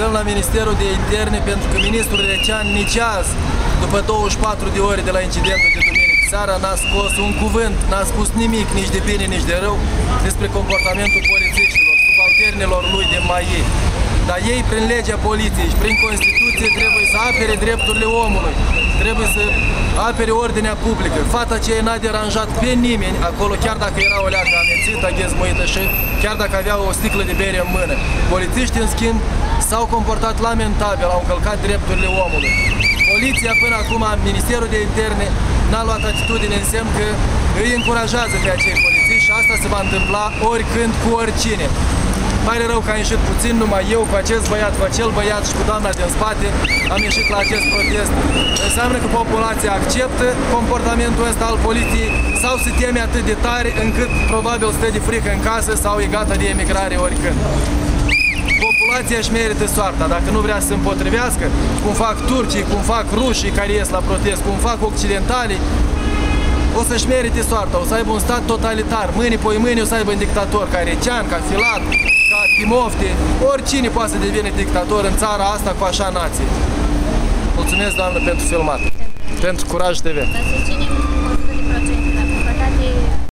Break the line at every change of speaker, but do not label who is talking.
stăm la Ministerul de Interne pentru că ministrul Recean nici azi, după 24 de ore de la incidentul de duminică seara, n-a scos un cuvânt, n-a spus nimic, nici de bine, nici de rău, despre comportamentul polițiștilor, subalternilor lui de mai ei. Dar ei, prin legea poliției și prin Constituție, trebuie să apere drepturile omului, trebuie să apere ordinea publică. Fata aceea n-a deranjat pe nimeni acolo, chiar dacă era o leacă amețită, ghezmuită și chiar dacă avea o sticlă de bere în mână. Polițiștii, în schimb, s-au comportat lamentabil, au încălcat drepturile omului. Poliția, până acum, Ministerul de Interne, n-a luat atitudine, în semn că îi încurajează pe acei polițiști și asta se va întâmpla oricând cu oricine. Pare rău că am ieșit puțin, numai eu, cu acest băiat, cu acel băiat și cu doamna din spate am ieșit la acest protest. Înseamnă că populația acceptă comportamentul ăsta al poliției sau se teme atât de tare încât probabil stă de frică în casă sau e gata de emigrare oricând. Populația își merită soarta, dacă nu vrea să se împotrivească, cum fac turcii, cum fac rușii care ies la protest, cum fac occidentalii, o să-și merite soarta, o să aibă un stat totalitar. Mâine o să aibă un dictator ca Recean, ca Filat, ca Timofte. Oricine poate să devină dictator în țara asta cu așa nație. Mulțumesc, doamnă, pentru filmat. Pentru Curaj TV.